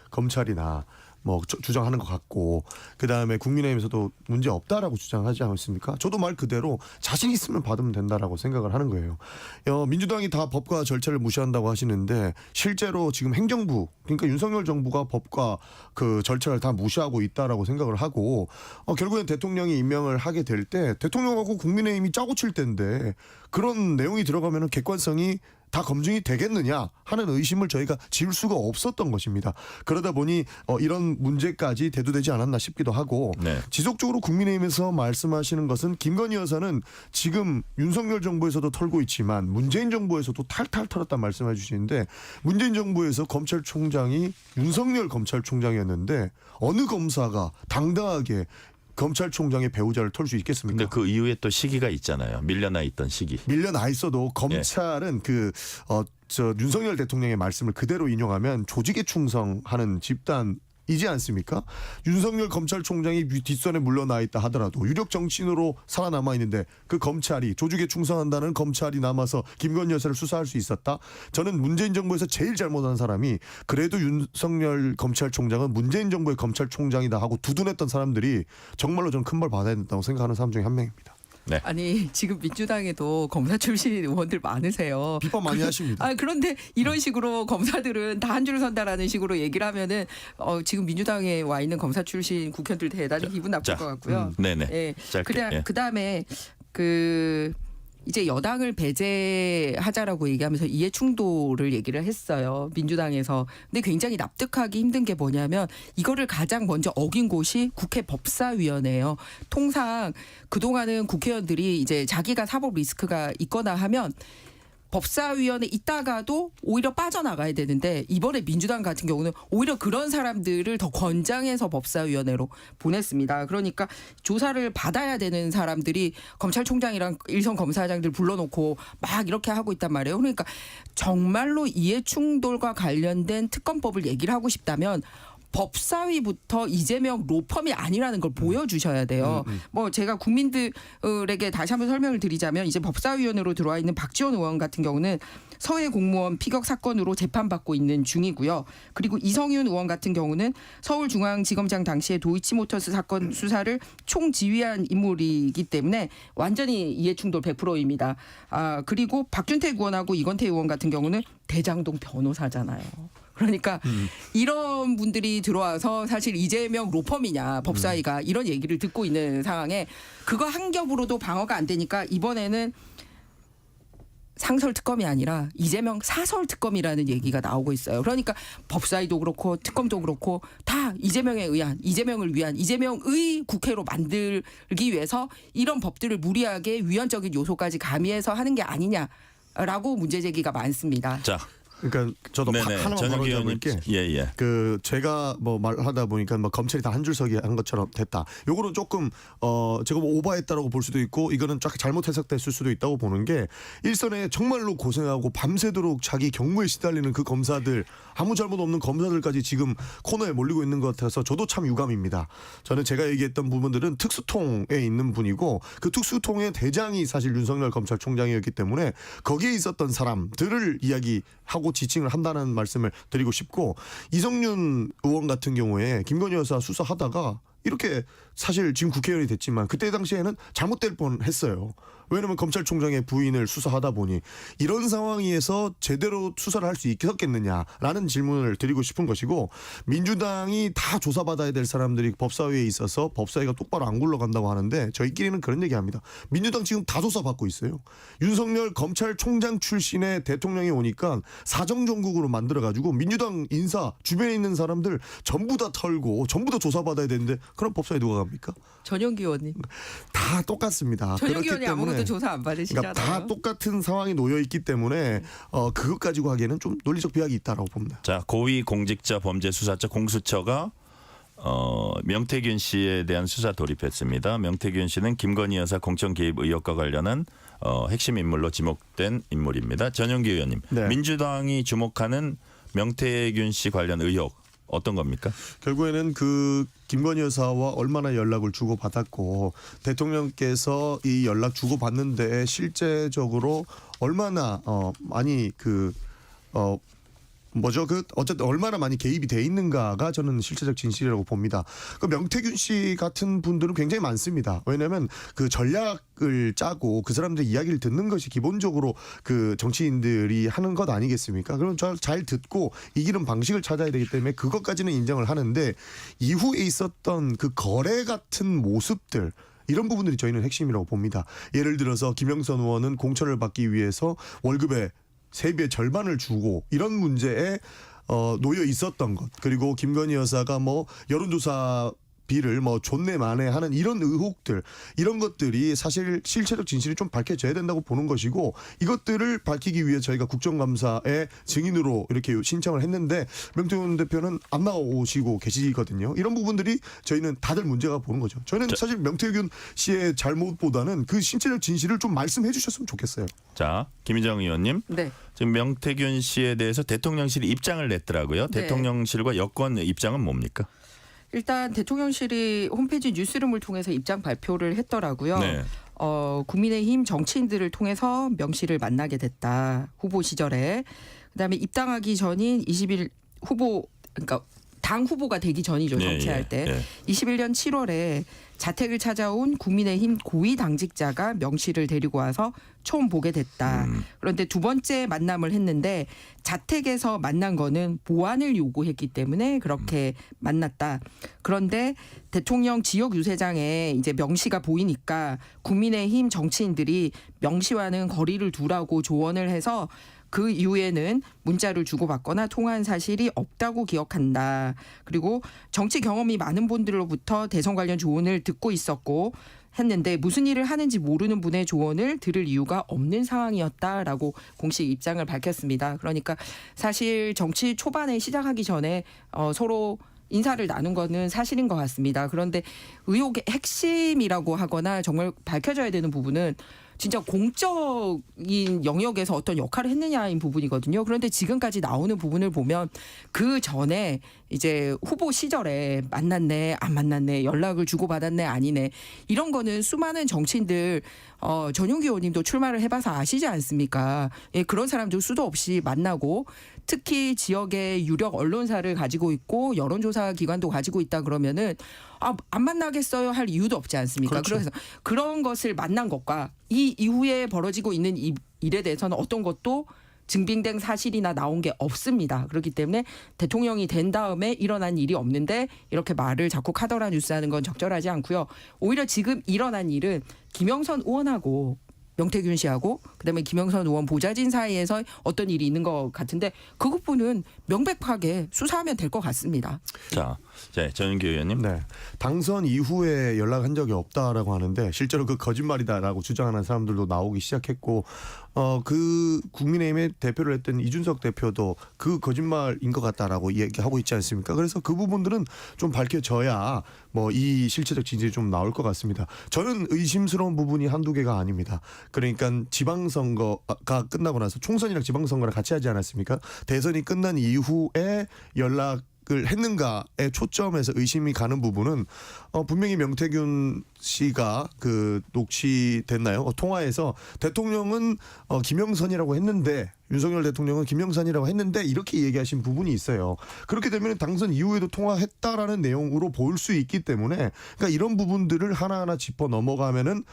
검찰이나 뭐 주장하는 것 같고, 그 다음에 국민의힘에서도 문제 없다라고 주장하지 않습니까? 저도 말 그대로 자신 있으면 받으면 된다라고 생각을 하는 거예요. 민주당이 다 법과 절차를 무시한다고 하시는데 실제로 지금 행정부, 그러니까 윤석열 정부가 법과 그 절차를 다 무시하고 있다라고 생각을 하고, 결국엔 대통령이 임명을 하게 될 때 대통령하고 국민의힘이 짜고 칠 텐데 그런 내용이 들어가면은 객관성이 다 검증이 되겠느냐 하는 의심을 저희가 지울 수가 없었던 것입니다. 그러다 보니 이런 문제까지 대두되지 않았나 싶기도 하고, 네. 지속적으로 국민의힘에서 말씀하시는 것은 김건희 여사는 지금 윤석열 정부에서도 털고 있지만 문재인 정부에서도 탈탈 털었다 말씀해 주시는데, 문재인 정부에서 검찰총장이 윤석열 검찰총장이었는데 어느 검사가 당당하게 검찰총장의 배우자를 털 수 있겠습니까? 근데 그 이후에 또 시기가 있잖아요. 밀려나 있던 시기. 밀려나 있어도 검찰은 윤석열 대통령의 말씀을 그대로 인용하면 조직에 충성하는 집단이지 않습니까? 윤석열 검찰총장이 뒷선에 물러나 있다 하더라도 유력 정치인으로 살아남아 있는데 그 검찰이 조직에 충성한다는 검찰이 남아서 김건희 여사를 수사할 수 있었다? 저는 문재인 정부에서 제일 잘못한 사람이 그래도 윤석열 검찰총장은 문재인 정부의 검찰총장이다 하고 두둔했던 사람들이 정말로 저는 큰 벌 받아야 된다고 생각하는 사람 중에 한 명입니다. 네. 아니 지금 민주당에도 검사 출신 의원들 많으세요. 비판 많이 하십니다. 그런데 이런 식으로 검사들은 다 한 줄 선다라는 식으로 얘기를 하면은 지금 민주당에 와 있는 검사 출신 국회의원들 대단히 기분 나쁠 것 같고요. 네네. 예. 짧게. 그다음에 이제 여당을 배제하자라고 얘기하면서 이해 충돌을 얘기를 했어요. 민주당에서. 근데 굉장히 납득하기 힘든 게 뭐냐면 이거를 가장 먼저 어긴 곳이 국회 법사위원회예요. 통상 그동안은 국회의원들이 이제 자기가 사법 리스크가 있거나 하면 법사위원회 있다가도 오히려 빠져나가야 되는데 이번에 민주당 같은 경우는 오히려 그런 사람들을 더 권장해서 법사위원회로 보냈습니다. 그러니까 조사를 받아야 되는 사람들이 검찰총장이랑 일선 검사장들 불러놓고 막 이렇게 하고 있단 말이에요. 그러니까 정말로 이해충돌과 관련된 특검법을 얘기를 하고 싶다면 법사위부터 이재명 로펌이 아니라는 걸 보여주셔야 돼요. 뭐 제가 국민들에게 다시 한번 설명을 드리자면 이제 법사위원회로 들어와 있는 박지원 의원 같은 경우는 서해 공무원 피격 사건으로 재판받고 있는 중이고요. 그리고 이성윤 의원 같은 경우는 서울중앙지검장 당시의 도이치모터스 사건 수사를 총지휘한 인물이기 때문에 완전히 이해충돌 100%입니다. 그리고 박준택 의원하고 이건태 의원 같은 경우는 대장동 변호사잖아요. 그러니까 이런 분들이 들어와서 사실 이재명 로펌이냐 법사위가 이런 얘기를 듣고 있는 상황에 그거 한 겹으로도 방어가 안 되니까 이번에는 상설 특검이 아니라 이재명 사설 특검이라는 얘기가 나오고 있어요. 그러니까 법사위도 그렇고 특검도 그렇고 다 이재명에 의한, 이재명을 위한, 이재명의 국회로 만들기 위해서 이런 법들을 무리하게 위헌적인 요소까지 가미해서 하는 게 아니냐라고 문제 제기가 많습니다. 자, 그러니까 저도 네네. 하나만 전용기 바로 의원님. 잡을게. 예. 그 제가 뭐 말하다 보니까 뭐 검찰이 다 한 줄 서기 한 것처럼 됐다. 요거는 조금 제가 뭐 오버했다라고 볼 수도 있고 이거는 쫙 잘못 해석됐을 수도 있다고 보는 게 일선에 정말로 고생하고 밤새도록 자기 경무에 시달리는 그 검사들 아무 잘못 없는 검사들까지 지금 코너에 몰리고 있는 것 같아서 저도 참 유감입니다. 저는 제가 얘기했던 부분들은 특수통에 있는 분이고 그 특수통의 대장이 사실 윤석열 검찰총장이었기 때문에 거기에 있었던 사람들을 이야기하고 지칭을 한다는 말씀을 드리고 싶고 이성윤 의원 같은 경우에 김건희 여사 수사하다가 이렇게 사실 지금 국회의원이 됐지만 그때 당시에는 잘못될 뻔했어요. 왜냐하면 검찰총장의 부인을 수사하다 보니 이런 상황에서 제대로 수사를 할 수 있겠느냐라는 질문을 드리고 싶은 것이고 민주당이 다 조사받아야 될 사람들이 법사위에 있어서 법사위가 똑바로 안 굴러간다고 하는데 저희끼리는 그런 얘기합니다. 민주당 지금 다 조사받고 있어요. 윤석열 검찰총장 출신의 대통령이 오니까 사정정국으로 만들어가지고 민주당 인사 주변에 있는 사람들 전부 다 털고 전부 다 조사받아야 되는데 그럼 법사위 누가 갑니까? 전용기 의원님. 다 똑같습니다. 전용기 의원이 그렇기 때문에 아무것도 조사 안 받으시잖아요. 그러니까 다 똑같은 상황이 놓여 있기 때문에 그것 가지고 하기에는 좀 논리적 비약이 있다라고 봅니다. 자, 고위공직자범죄수사처 공수처가 명태균 씨에 대한 수사 돌입했습니다. 명태균 씨는 김건희 여사 공천 개입 의혹과 관련한 핵심 인물로 지목된 인물입니다. 전용기 의원님, 네. 민주당이 주목하는 명태균 씨 관련 의혹 어떤 겁니까? 결국에는 그 김건희 여사와 얼마나 연락을 주고받았고 대통령께서 이 연락 주고받는데 실제적으로 얼마나 많이 어쨌든 얼마나 많이 개입이 돼 있는가가 저는 실체적 진실이라고 봅니다. 그 명태균 씨 같은 분들은 굉장히 많습니다. 왜냐하면 그 전략을 짜고 그 사람들의 이야기를 듣는 것이 기본적으로 그 정치인들이 하는 것 아니겠습니까? 그럼 잘 듣고 이기는 방식을 찾아야 되기 때문에 그것까지는 인정을 하는데 이후에 있었던 그 거래 같은 모습들 이런 부분들이 저희는 핵심이라고 봅니다. 예를 들어서 김영선 의원은 공천을 받기 위해서 월급의 세비의 절반을 주고 이런 문제에 놓여 있었던 것 그리고 김건희 여사가 뭐 여론조사비를 뭐 존내 만에 하는 이런 의혹들 이런 것들이 사실 실체적 진실이 좀 밝혀져야 된다고 보는 것이고 이것들을 밝히기 위해 저희가 국정감사의 증인으로 이렇게 신청을 했는데 명태균 대표는 안 나오시고 계시거든요. 이런 부분들이 저희는 다들 문제가 보는 거죠. 저는 사실 명태균 씨의 잘못보다는 그 실체적 진실을 좀 말씀해 주셨으면 좋겠어요. 자, 김희정 의원님. 네. 지금 명태균 씨에 대해서 대통령실이 입장을 냈더라고요. 네. 대통령실과 여권 입장은 뭡니까? 일단 대통령실이 홈페이지 뉴스룸을 통해서 입장 발표를 했더라고요. 네. 국민의힘 정치인들을 통해서 명 씨를 만나게 됐다. 후보 시절에. 그다음에 입당하기 전인 20일 후보 그러니까 당 후보가 되기 전이죠. 정치할 때. 21년 7월에 자택을 찾아온 국민의힘 고위 당직자가 명 씨를 데리고 와서 처음 보게 됐다. 그런데 두 번째 만남을 했는데 자택에서 만난 거는 보안을 요구했기 때문에 그렇게 만났다. 그런데 대통령 지역 유세장에 이제 명 씨가 보이니까 국민의힘 정치인들이 명 씨와는 거리를 두라고 조언을 해서 그 이후에는 문자를 주고받거나 통화한 사실이 없다고 기억한다. 그리고 정치 경험이 많은 분들로부터 대선 관련 조언을 듣고 있었고 했는데 무슨 일을 하는지 모르는 분의 조언을 들을 이유가 없는 상황이었다라고 공식 입장을 밝혔습니다. 그러니까 사실 정치 초반에 시작하기 전에 서로 인사를 나눈 거는 사실인 것 같습니다. 그런데 의혹의 핵심이라고 하거나 정말 밝혀져야 되는 부분은 진짜 공적인 영역에서 어떤 역할을 했느냐인 부분이거든요. 그런데 지금까지 나오는 부분을 보면 그 전에 이제 후보 시절에 만났네, 안 만났네, 연락을 주고받았네, 아니네. 이런 거는 수많은 정치인들 전용기 의원님도 출마를 해봐서 아시지 않습니까? 예, 그런 사람들 수도 없이 만나고 특히 지역의 유력 언론사를 가지고 있고 여론조사 기관도 가지고 있다 그러면은 안 만나겠어요 할 이유도 없지 않습니까? 그렇죠. 그래서 그런 것을 만난 것과 이 이후에 벌어지고 있는 이 일에 대해서는 어떤 것도 증빙된 사실이나 나온 게 없습니다. 그렇기 때문에 대통령이 된 다음에 일어난 일이 없는데 이렇게 말을 자꾸 카더라 뉴스하는 건 적절하지 않고요. 오히려 지금 일어난 일은 김영선 의원하고 명태균 씨하고 그다음에 김영선 의원 보좌진 사이에서 어떤 일이 있는 것 같은데 그 부분은 명백하게 수사하면 될 것 같습니다. 자, 전윤기 의원님. 네. 당선 이후에 연락한 적이 없다라고 하는데 실제로 그 거짓말이다라고 주장하는 사람들도 나오기 시작했고 그 국민의힘의 대표를 했던 이준석 대표도 그 거짓말인 것 같다라고 얘기하고 있지 않습니까? 그래서 그 부분들은 좀 밝혀져야 뭐 이 실체적 진실이 좀 나올 것 같습니다. 저는 의심스러운 부분이 한두 개가 아닙니다. 그러니까 지방선거가 끝나고 나서 총선이랑 지방선거를 같이 하지 않았습니까? 대선이 끝난 이후에 연락을 했는가에 초점에서 의심이 가는 부분은 분명히 명태균 씨가 그 녹취됐나요? 통화에서 대통령은 김영선이라고 했는데 윤석열 대통령은 김영선이라고 했는데 이렇게 얘기하신 부분이 있어요. 그렇게 되면 당선 이후에도 통화했다라는 내용으로 볼 수 있기 때문에 그러니까 이런 부분들을 하나하나 짚어 넘어가면은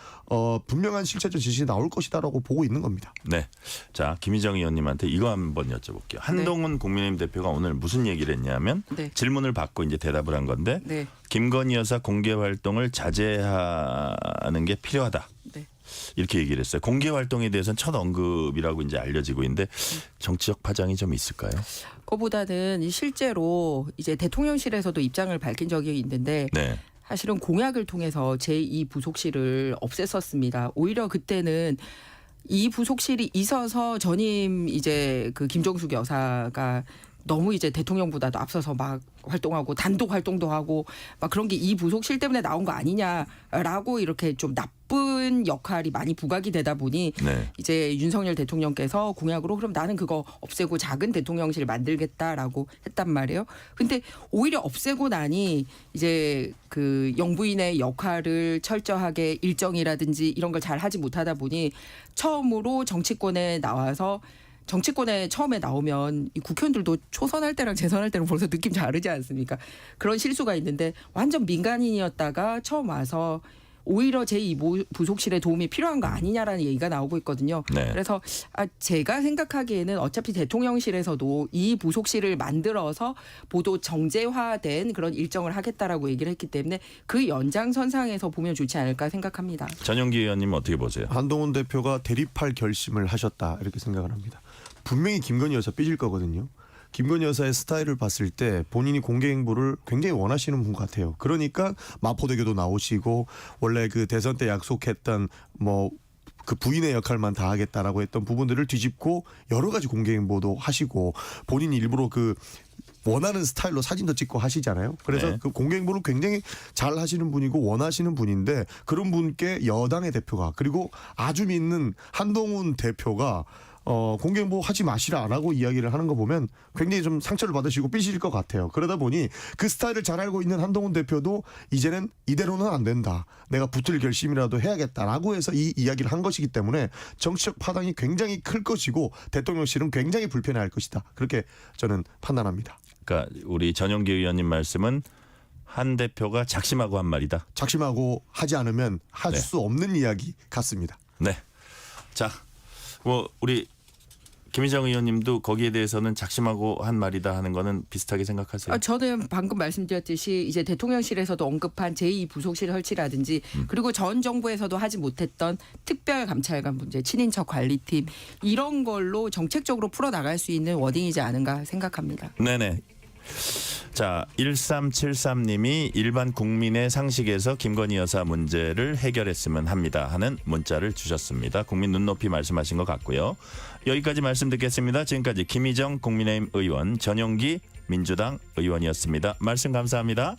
분명한 실체적 지식이 나올 것이다라고 보고 있는 겁니다. 네. 자, 김희정 의원님한테 이거 한번 여쭤볼게요. 한동훈 국민의힘 대표가 오늘 무슨 얘기를 했냐면 네. 질문을 받고 이제 대답을 한 건데 네. 김건희 여사 공개 활동을 자제하는 게 필요하다. 네. 이렇게 얘기를 했어요. 공개 활동에 대해서는 첫 언급이라고 이제 알려지고 있는데 정치적 파장이 좀 있을까요? 그보다는 실제로 이제 대통령실에서도 입장을 밝힌 적이 있는데 네. 사실은 공약을 통해서 제2 부속실을 없앴었습니다. 오히려 그때는 이 부속실이 있어서 전임 이제 그 김정숙 여사가 너무 이제 대통령보다도 앞서서 막 활동하고 단독 활동도 하고 막 그런 게 이 부속실 때문에 나온 거 아니냐라고 이렇게 좀 나쁜 역할이 많이 부각이 되다 보니 네. 이제 윤석열 대통령께서 공약으로 그럼 나는 그거 없애고 작은 대통령실 만들겠다라고 했단 말이에요. 근데 오히려 없애고 나니 이제 그 영부인의 역할을 철저하게 일정이라든지 이런 걸 잘 하지 못하다 보니 처음으로 정치권에 나와서 정치권에 처음에 나오면 이 국회의원들도 초선할 때랑 재선할 때랑 벌써 느낌 다르지 않습니까? 그런 실수가 있는데 완전 민간인이었다가 처음 와서 오히려 제2 부속실의 도움이 필요한 거 아니냐라는 얘기가 나오고 있거든요. 네. 그래서 제가 생각하기에는 어차피 대통령실에서도 이 부속실을 만들어서 보도 정제화된 그런 일정을 하겠다라고 얘기를 했기 때문에 그 연장선상에서 보면 좋지 않을까 생각합니다. 전용기 의원님 어떻게 보세요? 한동훈 대표가 대립할 결심을 하셨다 이렇게 생각을 합니다. 분명히 김건희 여사 삐질 거거든요. 김건희 여사의 스타일을 봤을 때 본인이 공개 행보를 굉장히 원하시는 분 같아요. 그러니까 마포대교도 나오시고 원래 그 대선 때 약속했던 뭐 그 부인의 역할만 다 하겠다라고 했던 부분들을 뒤집고 여러 가지 공개 행보도 하시고 본인이 일부러 그 원하는 스타일로 사진도 찍고 하시잖아요. 그래서 네. 그 공개 행보를 굉장히 잘 하시는 분이고 원하시는 분인데 그런 분께 여당의 대표가 그리고 아주 믿는 한동훈 대표가 공개 행보 하지 마시라라고 이야기를 하는 거 보면 굉장히 좀 상처를 받으시고 삐실 것 같아요. 그러다 보니 그 스타일을 잘 알고 있는 한동훈 대표도 이제는 이대로는 안 된다. 내가 붙을 결심이라도 해야겠다라고 해서 이 이야기를 한 것이기 때문에 정치적 파장이 굉장히 클 것이고 대통령실은 굉장히 불편해할 것이다. 그렇게 저는 판단합니다. 그러니까 우리 전용기 의원님 말씀은 한 대표가 작심하고 한 말이다. 작심하고 하지 않으면 할 네. 수 없는 이야기 같습니다. 네. 자, 뭐 우리 김희정 의원님도 거기에 대해서는 작심하고 한 말이다 하는 거는 비슷하게 생각하세요? 저는 방금 말씀드렸듯이 이제 대통령실에서도 언급한 제2 부속실 설치라든지 그리고 전 정부에서도 하지 못했던 특별감찰관 문제, 친인척 관리팀 이런 걸로 정책적으로 풀어나갈 수 있는 워딩이지 않은가 생각합니다. 네네. 자, 1373님이 일반 국민의 상식에서 김건희 여사 문제를 해결했으면 합니다 하는 문자를 주셨습니다. 국민 눈높이 말씀하신 것 같고요. 여기까지 말씀 듣겠습니다. 지금까지 김희정 국민의힘 의원, 전용기 민주당 의원이었습니다. 말씀 감사합니다.